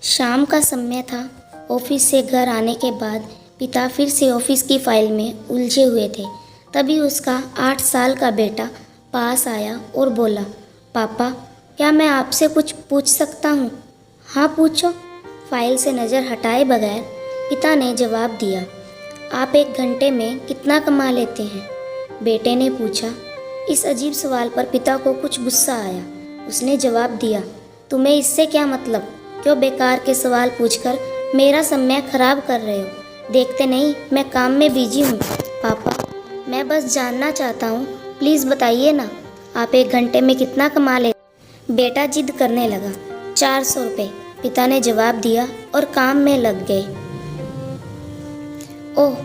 शाम का समय था। ऑफिस से घर आने के बाद पिता फिर से ऑफिस की फाइल में उलझे हुए थे। तभी उसका 8 साल का बेटा पास आया और बोला, पापा क्या मैं आपसे कुछ पूछ सकता हूँ? हाँ पूछो। फाइल से नज़र हटाए बगैर पिता ने जवाब दिया, आप 1 घंटे में कितना कमा लेते हैं? बेटे ने पूछा। इस अजीब सवाल पर पिता को कुछ गुस्सा आया। उसने जवाब दिया, तुम्हें इससे क्या मतलब? क्यों बेकार के सवाल पूछकर मेरा समय खराब कर रहे हो? देखते नहीं मैं काम में बिजी हूँ। पापा मैं बस जानना चाहता हूँ, प्लीज़ बताइए ना, आप 1 घंटे में कितना कमा लेते? बेटा जिद करने लगा। 400 रुपये, पिता ने जवाब दिया और काम में लग गए। ओह,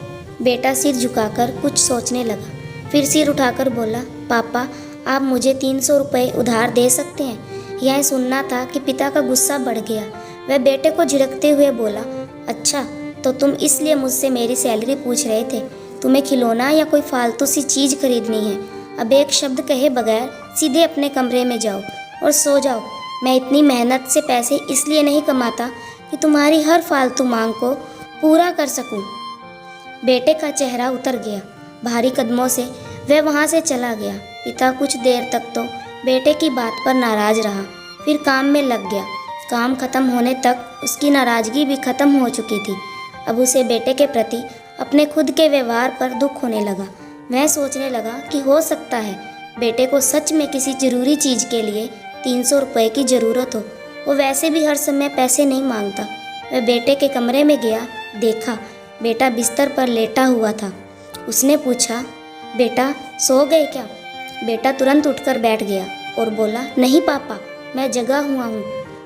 बेटा सिर झुकाकर कुछ सोचने लगा, फिर सिर उठाकर बोला, पापा आप मुझे 300 रुपये उधार दे सकते हैं? यह सुनना था कि पिता का गुस्सा बढ़ गया। वह बेटे को झिड़कते हुए बोला, अच्छा तो तुम इसलिए मुझसे मेरी सैलरी पूछ रहे थे? तुम्हें खिलौना या कोई फालतू सी चीज़ खरीदनी है? अब एक शब्द कहे बगैर सीधे अपने कमरे में जाओ और सो जाओ। मैं इतनी मेहनत से पैसे इसलिए नहीं कमाता कि तुम्हारी हर फालतू मांग को पूरा कर सकूं। बेटे का चेहरा उतर गया। भारी कदमों से वह वहाँ से चला गया। पिता कुछ देर तक तो बेटे की बात पर नाराज रहा, फिर काम में लग गया। काम खत्म होने तक उसकी नाराज़गी भी खत्म हो चुकी थी। अब उसे बेटे के प्रति अपने खुद के व्यवहार पर दुख होने लगा। वह सोचने लगा कि हो सकता है बेटे को सच में किसी ज़रूरी चीज़ के लिए 300 रुपये की ज़रूरत हो। वो वैसे भी हर समय पैसे नहीं मांगता। वह बेटे के कमरे में गया, देखा बेटा बिस्तर पर लेटा हुआ था। उसने पूछा, बेटा सो गए क्या? बेटा तुरंत उठकर बैठ गया और बोला, नहीं पापा मैं जगा हुआ हूँ।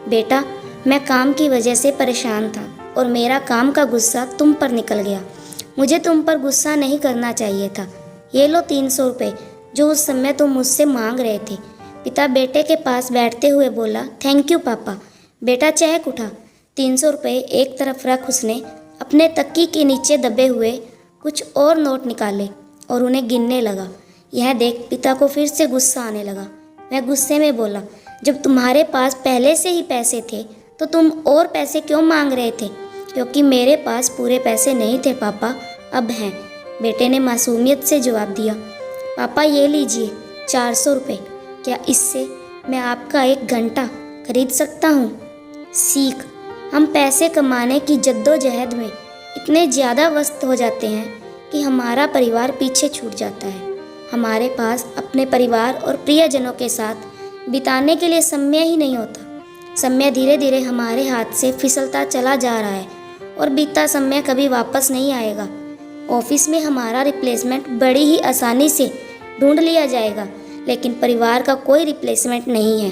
बेटा मैं काम की वजह से परेशान था और मेरा काम का गुस्सा तुम पर निकल गया। मुझे तुम पर गुस्सा नहीं करना चाहिए था। ये लो 300 रुपये जो उस समय तुम मुझसे मांग रहे थे। पिता बेटे के पास बैठते हुए बोला, थैंक यू पापा। बेटा चहक उठा। 300 रुपये एक तरफ रख उसने अपने तक्की के नीचे दबे हुए कुछ और नोट निकाले और उन्हें गिनने लगा। यह देख पिता को फिर से गुस्सा आने लगा। वह गुस्से में बोला, जब तुम्हारे पास पहले से ही पैसे थे तो तुम और पैसे क्यों मांग रहे थे? क्योंकि मेरे पास पूरे पैसे नहीं थे पापा, अब हैं। बेटे ने मासूमियत से जवाब दिया, पापा ये लीजिए 400 रुपये। क्या इससे मैं आपका 1 घंटा खरीद सकता हूँ? सीख, हम पैसे कमाने की जद्दोजहद में इतने ज़्यादा व्यस्त हो जाते हैं कि हमारा परिवार पीछे छूट जाता है। हमारे पास अपने परिवार और प्रियजनों के साथ बिताने के लिए समय ही नहीं होता। समय धीरे धीरे हमारे हाथ से फिसलता चला जा रहा है और बीता समय कभी वापस नहीं आएगा। ऑफिस में हमारा रिप्लेसमेंट बड़ी ही आसानी से ढूंढ लिया जाएगा, लेकिन परिवार का कोई रिप्लेसमेंट नहीं है।